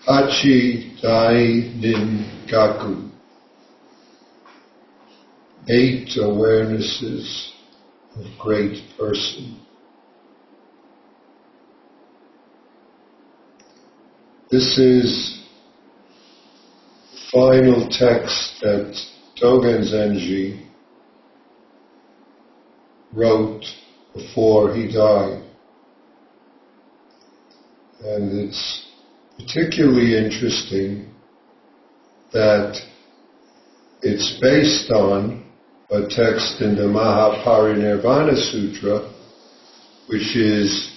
Hachi Dai Nin Gaku. 8 awarenesses of great person. This is the final text that Dogen Zenji wrote before he died. And it's particularly interesting that it's based on a text in the Mahaparinirvana Sutra, which is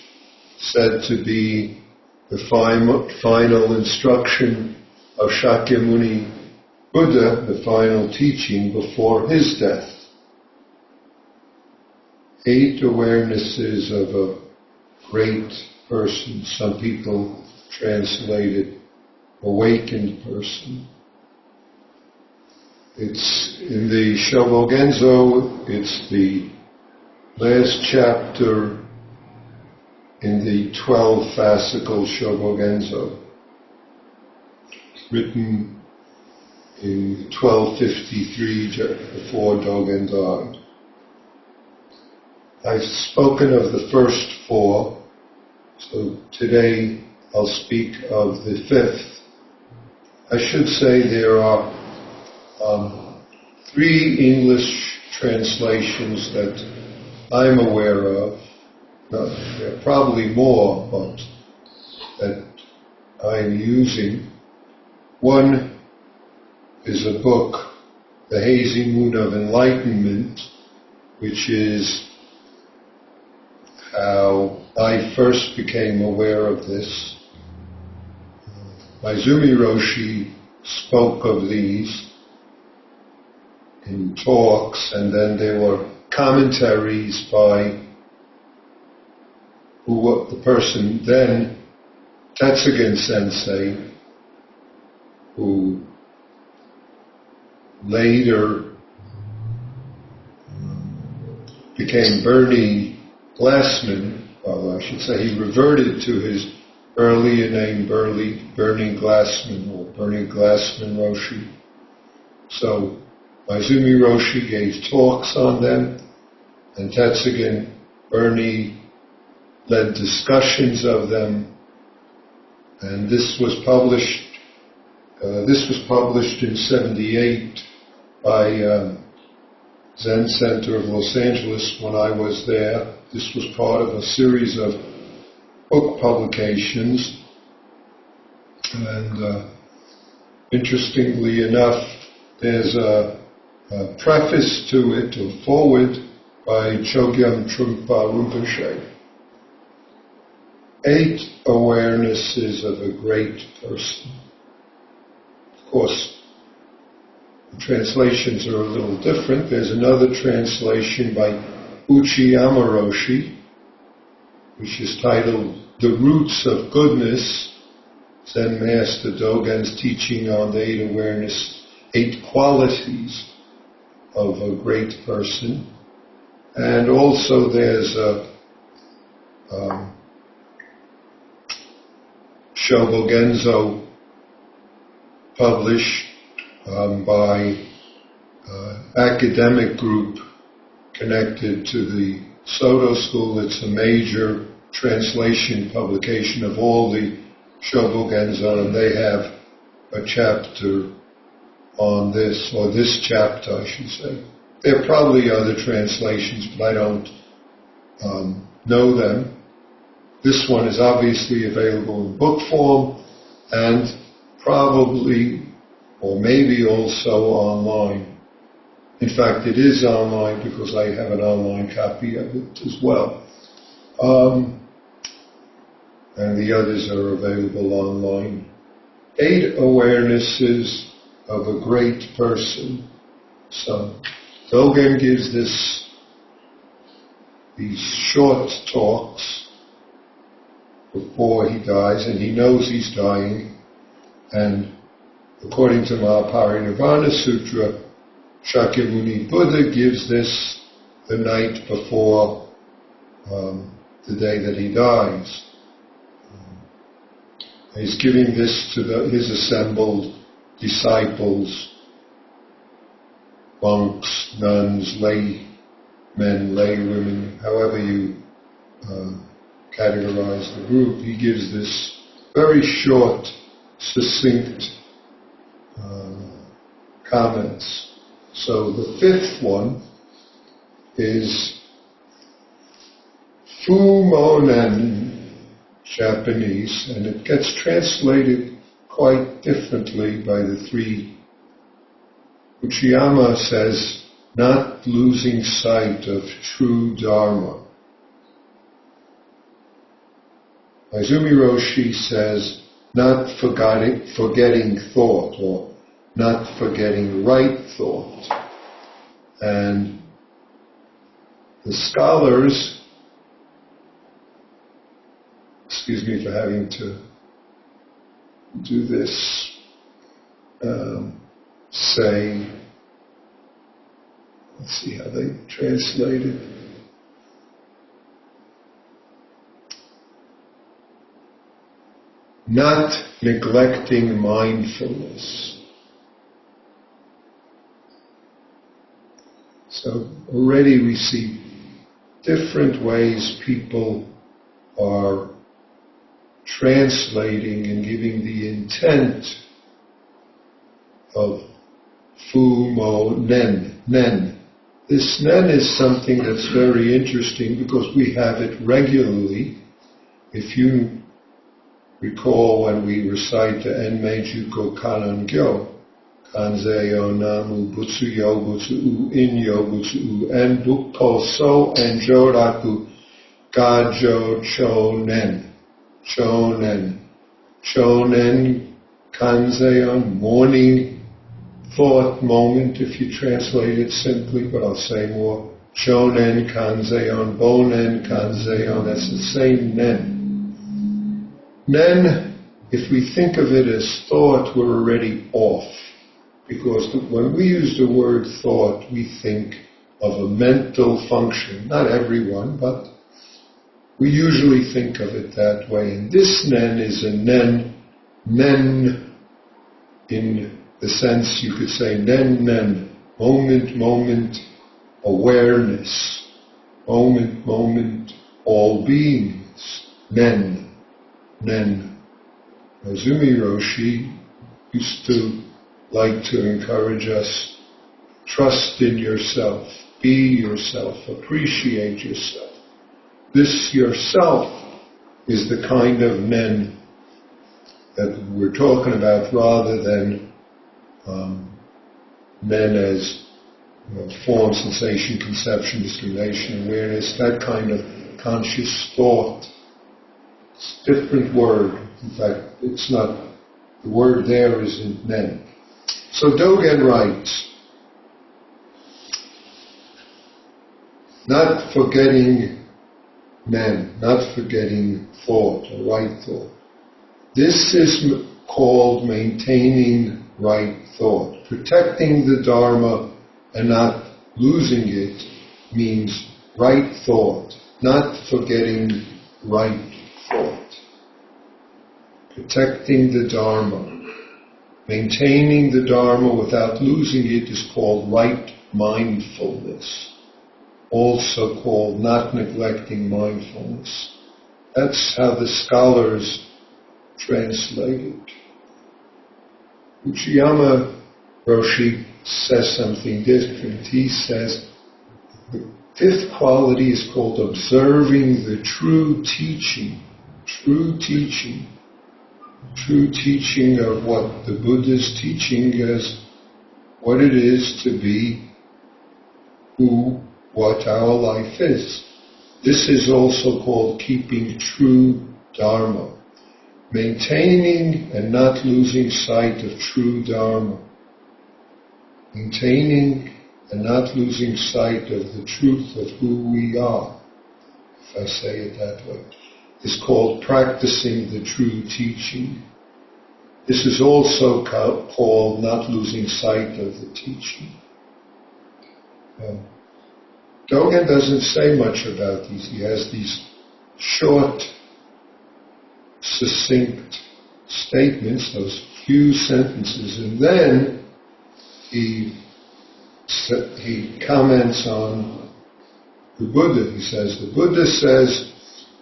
said to be the final instruction of Shakyamuni Buddha, the final teaching before his death. 8 awarenesses of a great person. Some people translate it awakened person. It's in the Shobogenzo, it's the last chapter in the 12 fascicle Shobogenzo, written in 1253 before Dogen died. I've spoken of the first 4, so today I'll speak of the 5th. I should say there are 3 English translations that I'm aware of. There are probably more, but that I'm using. One is a book, The Hazy Moon of Enlightenment, which is how I first became aware of this. Maezumi Roshi spoke of these in talks, and then there were commentaries by the person then, Tetsugen Sensei, who later became Bernie Glassman. Well, I should say he reverted to his earlier name, Bernie Glassman, or Bernie Glassman Roshi. So Maezumi Roshi gave talks on them, and Tetsugen Bernie led discussions of them, and this was published in '78 by Zen Center of Los Angeles when I was there. This was part of a series of book publications, and interestingly enough, there's a preface to it, a foreword by Chogyam Trungpa Rinpoche. 8 awarenesses of a great person. Of course, the translations are a little different. There's another translation by Uchiyama Roshi, which is titled The Roots of Goodness, Zen Master Dogen's teaching on the 8 awareness, 8 qualities of a great person. And also there's a Shobogenzo published by academic group connected to the Soto School. It's a major translation publication of all the Shobogenzo, and they have a chapter on this, or this chapter, I should say. There are probably other translations, but I don't know them. This one is obviously available in book form, and probably, or maybe also online. In fact, it is online because I have an online copy of it as well. And the others are available online. 8 awarenesses of a great person. So, Dogen gives these short talks before he dies, and he knows he's dying. And according to Mahaparinirvana Sutra, Shakyamuni Buddha gives this the night before the day that he dies. He's giving this to his assembled disciples, monks, nuns, lay men, lay women, however you categorize the group. He gives this very short, succinct comments. So the fifth one is Fumonen, Japanese, and it gets translated quite differently by the three. Uchiyama says, not losing sight of true Dharma. Izumi Roshi says, not forgetting thought, or not forgetting right thought. And the scholars, excuse me for having to do this, say, let's see how they translate it. Not neglecting mindfulness. So already we see different ways people are translating and giving the intent of Fu Mo Nen. Nen. This Nen is something that's very interesting because we have it regularly. If you recall when we recite the Enmei Juko Kanan Gyo, Kanzeyo Namu Butsu Yo Butsu U In Yo Butsu U En Bukpo So En Joraku Gajo Chonen. Chonen. Chonen Kanzeon, morning thought moment, if you translate it simply, but I'll say more. Chonen Kanzeon, Bonen Kanzeon, that's the same Nen. Nen, if we think of it as thought, we're already off. Because when we use the word thought, we think of a mental function. Not everyone, but we usually think of it that way. And this Nen is a Nen in the sense you could say Nen, moment, awareness, moment, all beings, Nen. Izumi Roshi used to like to encourage us, trust in yourself, be yourself, appreciate yourself. This yourself is the kind of Nen that we're talking about rather than Nen as form, sensation, conception, discrimination, awareness, that kind of conscious thought. It's a different word. In fact, it's not, the word there isn't Nen. So Dogen writes, not forgetting Nen, not forgetting thought or right thought. This is called maintaining right thought. Protecting the Dharma and not losing it means right thought, not forgetting right thought. Protecting the Dharma. Maintaining the Dharma without losing it is called right mindfulness. Also called not neglecting mindfulness. That's how the scholars translate it. Uchiyama Roshi says something different. He says the fifth quality is called observing the true teaching. True teaching. True teaching of what the Buddha's teaching as what it is to be what our life is. This is also called keeping true Dharma. Maintaining and not losing sight of true Dharma. Maintaining and not losing sight of the truth of who we are, if I say it that way, is called practicing the true teaching. This is also called not losing sight of the teaching. Dogen doesn't say much about these. He has these short, succinct statements, those few sentences, and then he comments on the Buddha. He says, the Buddha says,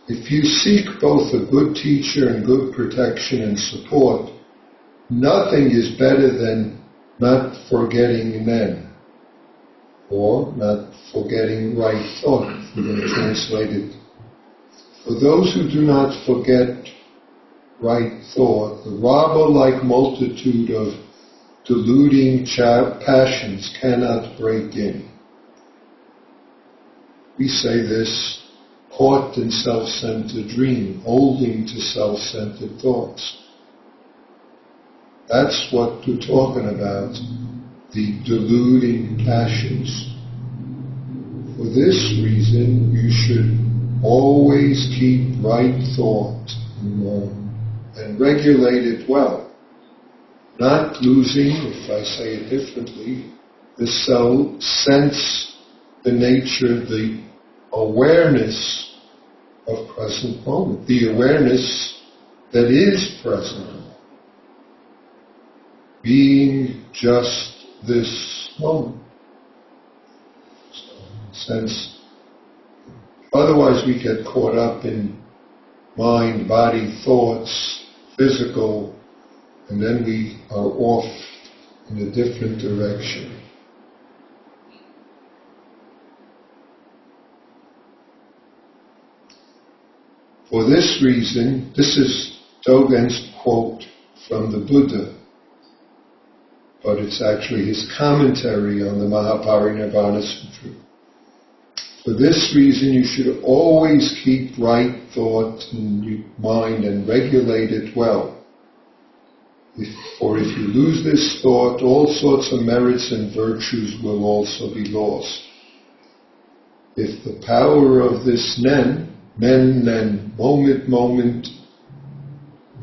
if you seek both a good teacher and good protection and support, nothing is better than not forgetting men, or not forgetting right thought, if we're going to translate it. For those who do not forget right thought, the robber-like multitude of deluding passions cannot break in. We say this, caught in self-centered dream, holding to self-centered thoughts. That's what we're talking about, the deluding passions. For this reason, you should always keep right thought and regulate it well, not losing, if I say it differently, the sense, the nature, the awareness of present moment, the awareness that is present, being just this moment. So, in a sense, otherwise we get caught up in mind, body, thoughts, physical, and then we are off in a different direction. For this reason, this is Dogen's quote from the Buddha, but it's actually his commentary on the Mahaparinirvana Sutra. For this reason, you should always keep right thought in your mind and regulate it well. For if you lose this thought, all sorts of merits and virtues will also be lost. If the power of this nen, moment,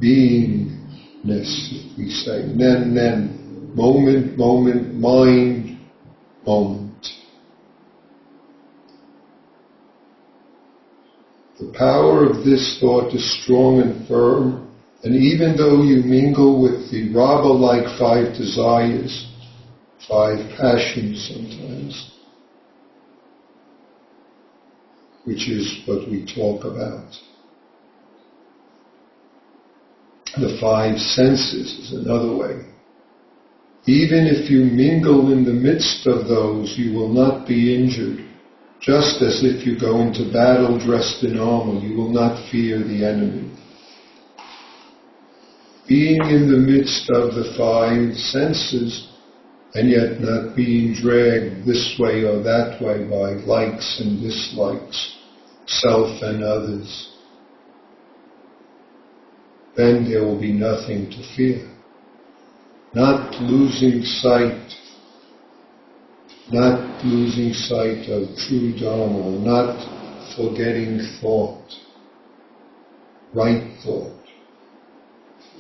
beingness, if we say, nen, moment, mind, moment. The power of this thought is strong and firm, and even though you mingle with the robber-like 5 desires, 5 passions sometimes, which is what we talk about. The 5 senses is another way. Even if you mingle in the midst of those, you will not be injured. Just as if you go into battle dressed in armor, you will not fear the enemy. Being in the midst of the 5 senses, and yet not being dragged this way or that way by likes and dislikes, self and others, then there will be nothing to fear. Not losing sight of true Dharma, not forgetting thought, right thought.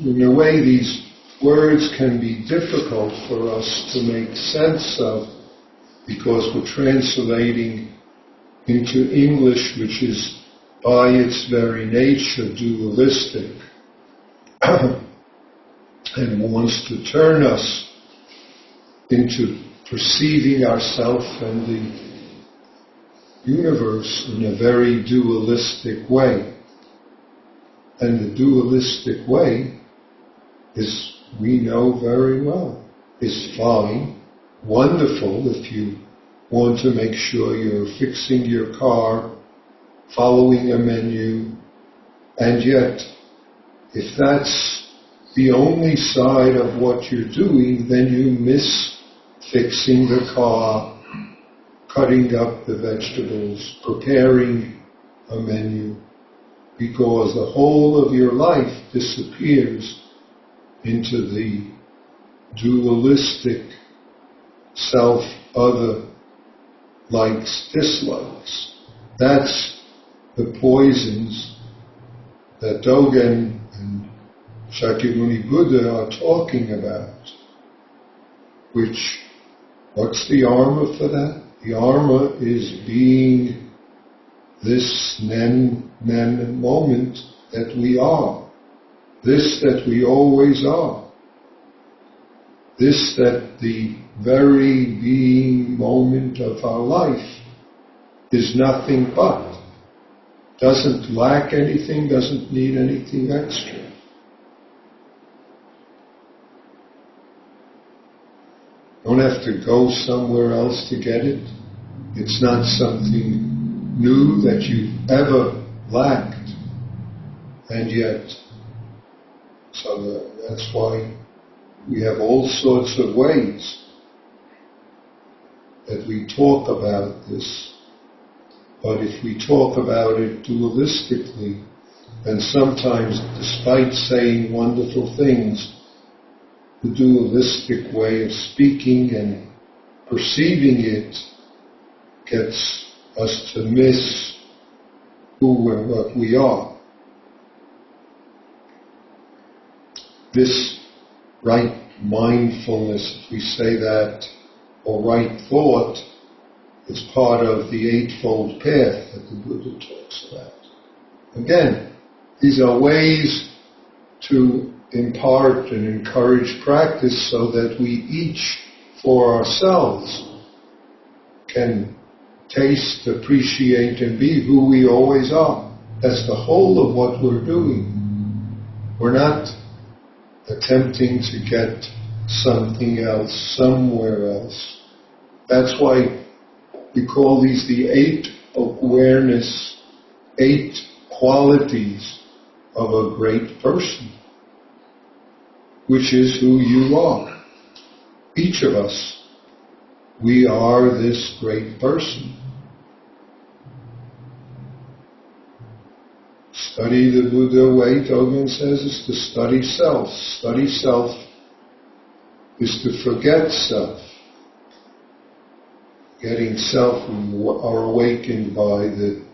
In a way, these words can be difficult for us to make sense of because we're translating into English, which is by its very nature dualistic and wants to turn us into perceiving ourselves and the universe in a very dualistic way. And the dualistic way is, we know very well, is fine, wonderful if you want to make sure you're fixing your car, following a menu, and yet, if that's the only side of what you're doing, then you miss fixing the car, cutting up the vegetables, preparing a menu, because the whole of your life disappears into the dualistic self-other likes, dislikes. That's the poisons that Dogen and Shakyamuni Buddha are talking about. Which, what's the armor for that? The armor is being this nen moment that we are. this that we always are, this that the very being moment of our life is nothing but, doesn't lack anything, doesn't need anything extra. Don't have to go somewhere else to get it. It's not something new that you've ever lacked. And yet, so that's why we have all sorts of ways that we talk about this. But if we talk about it dualistically, then sometimes, despite saying wonderful things, the dualistic way of speaking and perceiving it gets us to miss who and what we are. This right mindfulness, if we say that, or right thought, is part of the Eightfold Path that the Buddha talks about. Again, these are ways to impart and encourage practice so that we each, for ourselves, can taste, appreciate, and be who we always are. That's the whole of what we're doing. We're not attempting to get something else somewhere else. That's why we call these the 8 awareness, 8 qualities of a great person, which is who you are. Each of us, we are this great person. Study the Buddha way, Dogen says, is to study self. Study self is to forget self. Getting self, we are awakened by the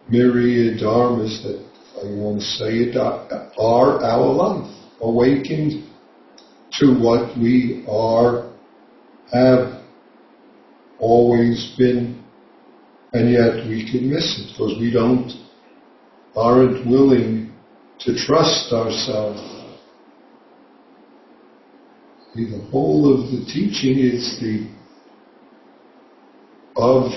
myriad dharmas that, I want to say it, are our life. Awakened to what we are, have always been, and yet we can miss it because we aren't willing to trust ourselves. The whole of the teaching is of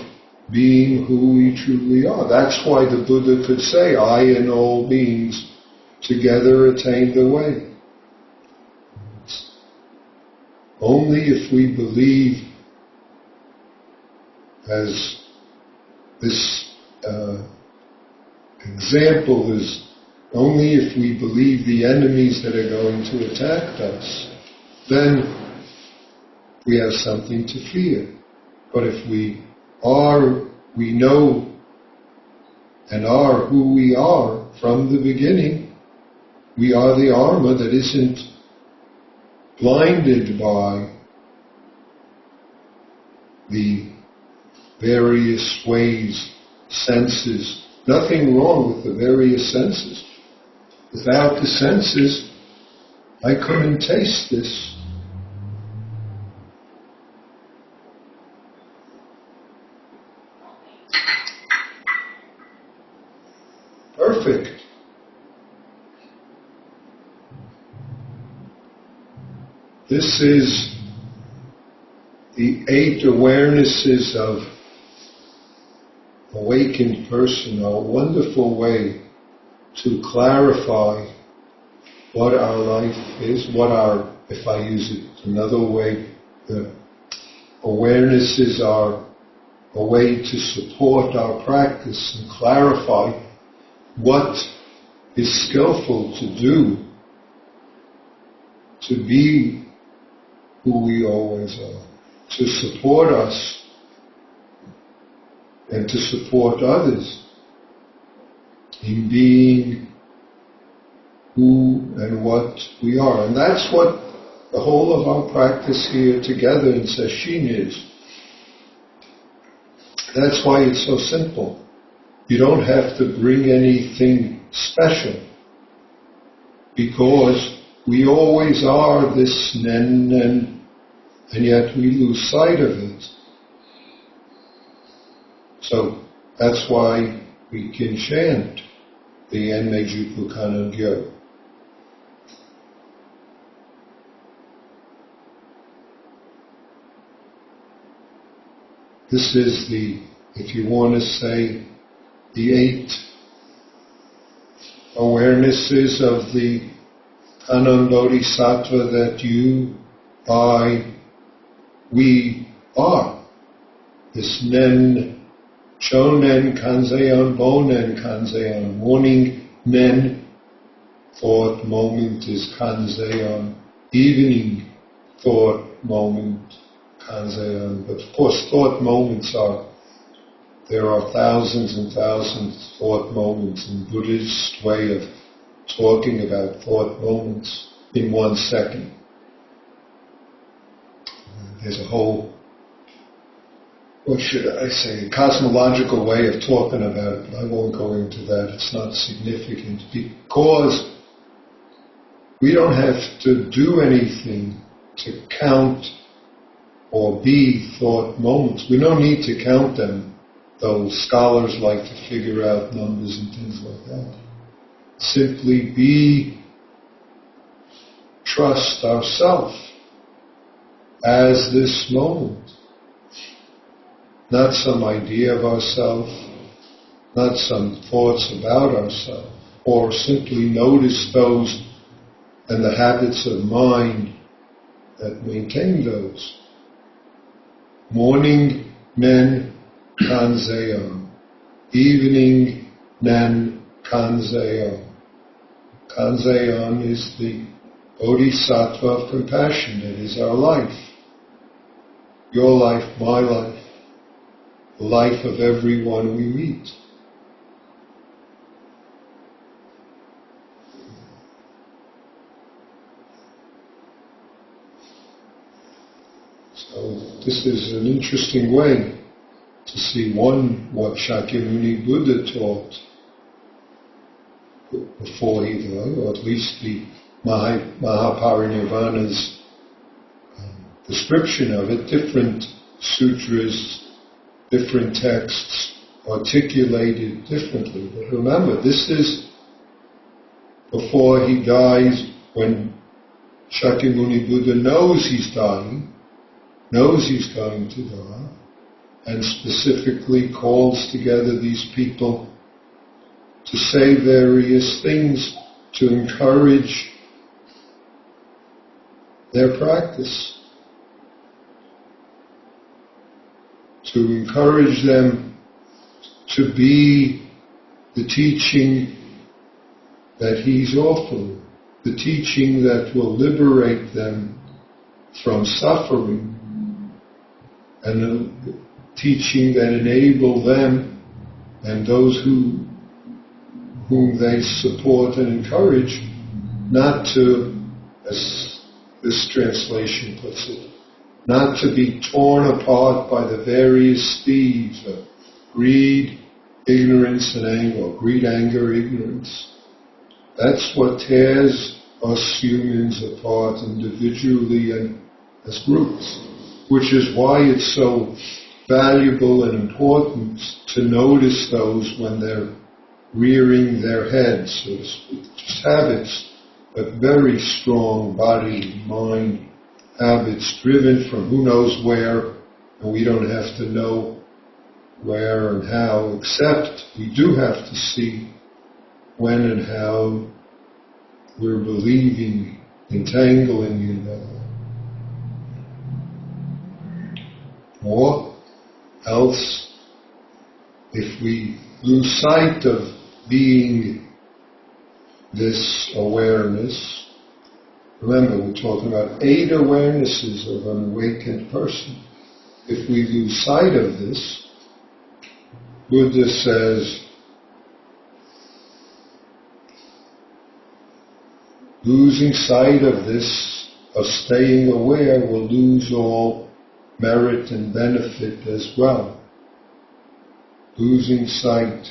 being who we truly are. That's why the Buddha could say, I and all beings together attain the way. Only if we believe, as this example is, only if we believe the enemies that are going to attack us, then we have something to fear. But if we know and are who we are from the beginning, we are the armor that isn't blinded by the various ways, senses. Nothing wrong with the various senses. Without the senses, I couldn't taste this. Perfect. This is the 8 awarenesses of awakened person, a wonderful way to clarify what our life is, if I use it another way, the awarenesses are a way to support our practice and clarify what is skillful to do to be who we always are, to support us and to support others in being who and what we are. And that's what the whole of our practice here together in Sesshin is. That's why it's so simple. You don't have to bring anything special, because we always are this Nen, and yet we lose sight of it. So that's why we can chant the Enmeju Pukana Gyo. This is if you want to say, the 8 awarenesses of the Kannon Bodhisattva that we are. This Nen, Chonen Kanzeon, Bonen Kanzeon. Morning Nen, thought moment is Kanzeon. Evening thought moment, Kanzeon. But of course thought moments there are thousands and thousands of thought moments in Buddhist way of talking about thought moments in 1 second. There's a whole, what should I say, cosmological way of talking about it, but I won't go into that. It's not significant because we don't have to do anything to count or be thought moments. We don't need to count them, though scholars like to figure out numbers and things like that. Simply trust ourself as this moment. Not some idea of ourself, not some thoughts about ourselves, or simply notice those and the habits of mind that maintain those. Morning Nen Kanzeon, evening Nen Kanzeon. Kanzeon is the Bodhisattva of compassion. It is our life. Your life, my life, the life of everyone we meet. So this is an interesting way to see what Shakyamuni Buddha taught before he died, or at least the Mahaparinirvana's description of it. Different sutras, different texts articulated differently. But remember, this is before he dies, when Shakyamuni Buddha knows he's dying, knows he's going to die, and specifically calls together these people to say various things to encourage their practice, to encourage them to be the teaching that he's offering, the teaching that will liberate them from suffering, and the teaching that enable them and those whom they support and encourage not to, as this translation puts it, not to be torn apart by the various thieves of greed, ignorance, and anger. Greed, anger, ignorance. That's what tears us humans apart individually and as groups, which is why it's so valuable and important to notice those when they're rearing their heads, so to speak. Just habits, but very strong body, mind habits driven from who knows where, and we don't have to know where and how, except we do have to see when and how we're believing, entangling in that. Or else, if we lose sight of being this awareness, remember we're talking about 8 awarenesses of an awakened person. If we lose sight of this, Buddha says, losing sight of this, of staying aware, will lose all merit and benefit as well. Losing sight.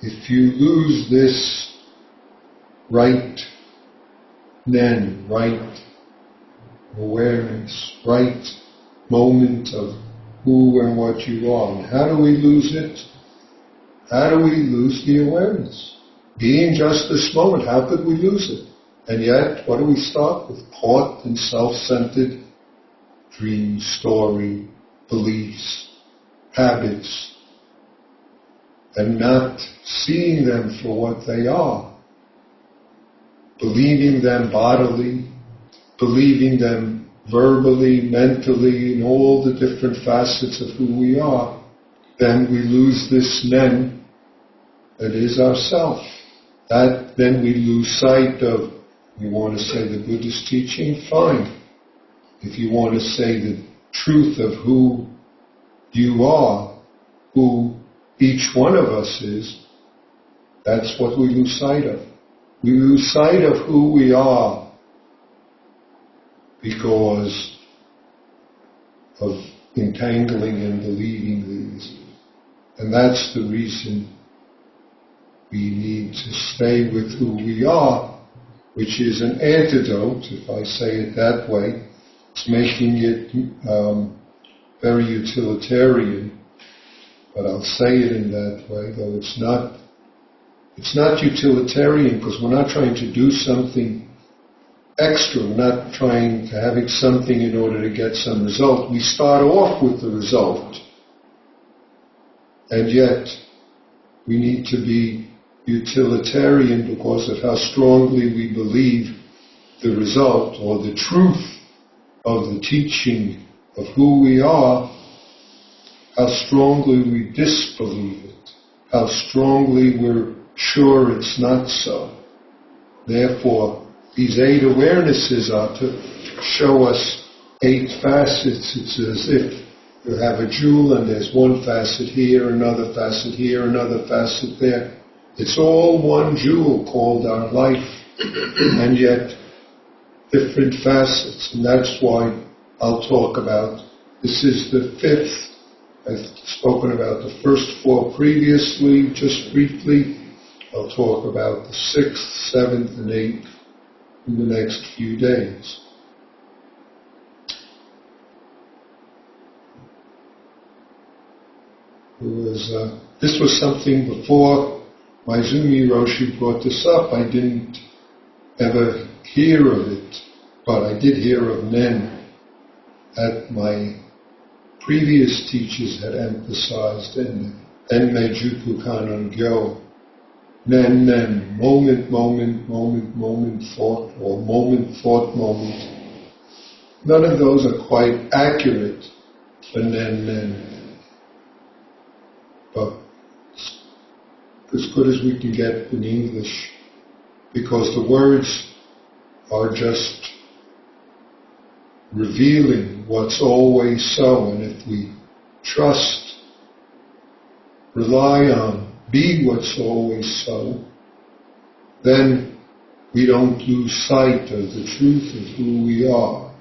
If you lose this right Nen, right awareness, right moment of who and what you are, and how do we lose it? How do we lose the awareness? Being just this moment, how could we lose it? And yet, what do we start with? Caught in self-centered dream, story, beliefs, habits, and not seeing them for what they are, believing them bodily, believing them verbally, mentally, in all the different facets of who we are, then we lose this nen that is ourself. That then we lose sight of. You want to say the Buddhist teaching? Fine. If you want to say the truth of who you are, who each one of us is, that's what we lose sight of. We lose sight of who we are because of entangling and believing these. And that's the reason we need to stay with who we are, which is an antidote, if I say it that way. It's making it very utilitarian, but I'll say it in that way, though it's not utilitarian because we're not trying to do something extra. We're not trying to have something in order to get some result. We start off with the result, and yet we need to be utilitarian because of how strongly we believe the result or the truth of the teaching of who we are, how strongly we disbelieve it, how strongly we're sure it's not so. Therefore, these 8 awarenesses are to show us 8 facets. It's as if you have a jewel and there's one facet here, another facet here, another facet there. It's all one jewel called our life, and yet different facets. And that's why I'll talk about, this is the 5th. I've spoken about the first 4 previously, just briefly. I'll talk about the 6th, 7th, and 8th in the next few days. This was something before Maezumi Roshi brought this up. I didn't ever hear of it, but I did hear of Nen that my previous teachers had emphasized in Enmei Juku Kannon Gyo. Nen, nen, moment, moment, moment, moment, thought, or moment, thought, moment. None of those are quite accurate for nen, nen. But as good as we can get in English, because the words are just revealing what's always so, and if we trust, rely on, be what's always so, then we don't lose sight of the truth of who we are.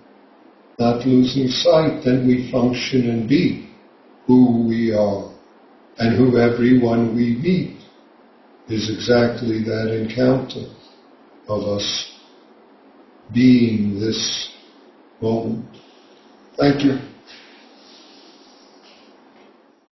Not losing sight, then we function and be who we are, and who everyone we meet is exactly that encounter of us being this moment. Thank you.